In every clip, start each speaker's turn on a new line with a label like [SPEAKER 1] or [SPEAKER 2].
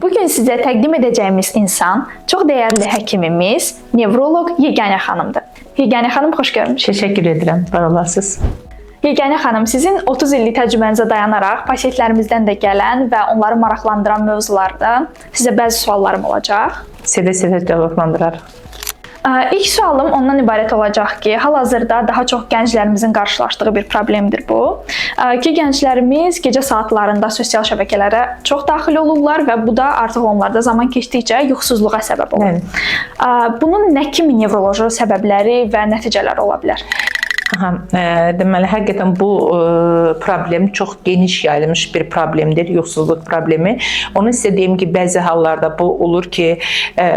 [SPEAKER 1] Bugün sizə təqdim edəcəyimiz insan çox dəyərli həkimimiz, nevroloq Yeganə xanımdır. Yeganə xanım, xoş görmüşük.
[SPEAKER 2] Təşəkkür edirəm, var olasınız.
[SPEAKER 1] Yeganə xanım, sizin 30 illik təcrübənizə dayanaraq pasientlərimizdən də gələn və onları maraqlandıran mövzulardan sizə bəzi suallarım olacaq.
[SPEAKER 2] Sevə-sevə cavablandırarıq.
[SPEAKER 1] İlk sualım ondan ibarət olacaq ki, hal-hazırda daha çox gənclərimizin qarşılaşdığı bir problemdir bu. Ki, gənclərimiz gecə saatlarında sosial şəbəkələrə çox daxil olurlar və bu da artıq onlarda zaman keçdikcə yuxusuzluğa səbəb olur. Bunun nə kimi nevroloji səbəbləri və nəticələri ola bilər?
[SPEAKER 2] Deməli, həqiqətən bu problem çox geniş yayılmış bir problemdir, yuxusuzluq problemi. Onu sizə deyim ki, bəzi hallarda bu olur ki,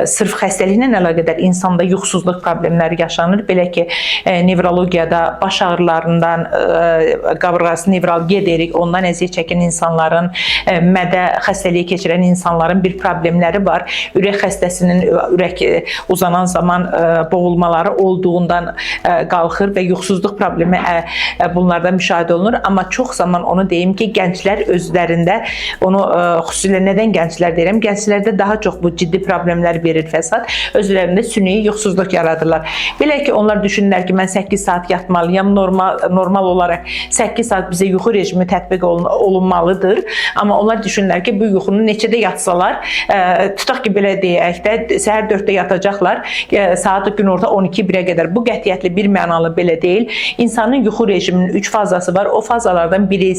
[SPEAKER 2] sırf xəstəliklə əlaqədar insanda yuxusuzluq problemləri yaşanır. Belə ki, nevrologiyada baş ağrılarından, qaburğası nevralgiya deyirik, ondan əziyyət çəkən insanların, mədə xəstəliyi keçirən insanların bir problemləri var. Ürək xəstəsinin ürək uzanan zaman boğulmaları olduğundan qalxır və yuxusuzluq problemi bunlarda müşahidə olunur. Amma çox zaman onu deyim ki, gənclər özlərində, onu xüsusilə nədən gənclər deyirəm, gənclərdə daha çox bu ciddi problemlər verir fəsad, özlərində süni yuxusuzluq yaradırlar. Belə ki, onlar düşünürlər ki, mən 8 saat yatmalıyam, normal olaraq 8 saat bizə yuxu rejimi tətbiq olunmalıdır. Amma onlar düşünürlər ki, bu yuxunu neçədə yatsalar, tutaq ki, belə deyək də, səhər 4-də yatacaqlar, saat gün orta 12-1-ə qədər. Bu qətiyyətli bir mənalı belə deyil. İnsanın yuxu rejiminin 3 fazası var. O fazalardan biri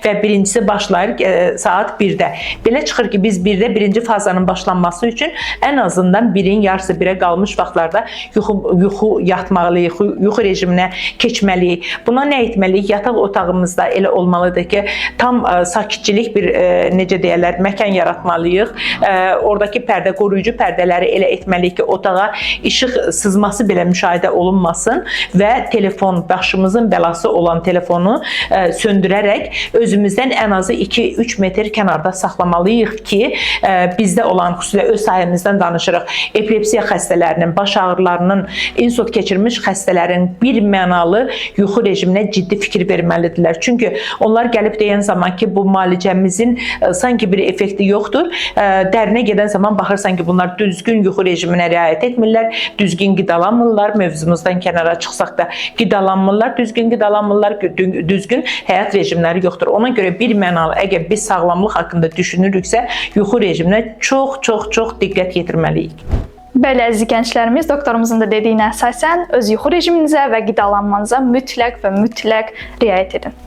[SPEAKER 2] və birincisi başlayır saat 1-də. Belə çıxır ki, biz 1-də birinci fazanın başlanması üçün ən azından 1-in yarısı 1-ə qalmış vaxtlarda yuxu yatmalıyıq, yuxu rejiminə keçməliyik. Buna nə etməliyik? Yataq otağımızda elə olmalıdır ki, tam sakitçilik bir, necə deyərlər, məkan yaratmalıyıq. Oradakı pərdə, qoruyucu pərdələri elə etməliyik ki, otağa işıq sızması belə müşahidə olunmasın və telefon, başımızın bəlası olan telefonu söndürərək özümüzdən ən azı 2-3 metr kənarda saxlamalıyıq ki, bizdə olan, xüsusilə öz sahəmizdən danışırıq, epilepsiya xəstələrinin, baş ağrılarının, insult keçirmiş xəstələrin bir mənalı yuxu rejiminə ciddi fikir verməlidirlər. Çünki onlar gəlib deyən zaman ki, bu müalicəmizin sanki bir effekti yoxdur, dərinə gedən zaman baxırsan ki, bunlar düzgün yuxu rejiminə riayət etmirlər, düzgün qidalanmırlar, mövzumuzdan kənara çıxsaq da qidalanmırlar, düzgün qidalanmırlar, düzgün həyat rejimləri yoxdur. Ona görə bir mənalı, əgər biz sağlamlıq haqqında düşünürüksə, yuxu rejiminə çox diqqət yetirməliyik.
[SPEAKER 1] Bəli, əziz gənclərimiz, doktorumuzun da dediyinə əsasən öz yuxu rejiminizə və qidalanmanıza mütləq və mütləq riayət edin.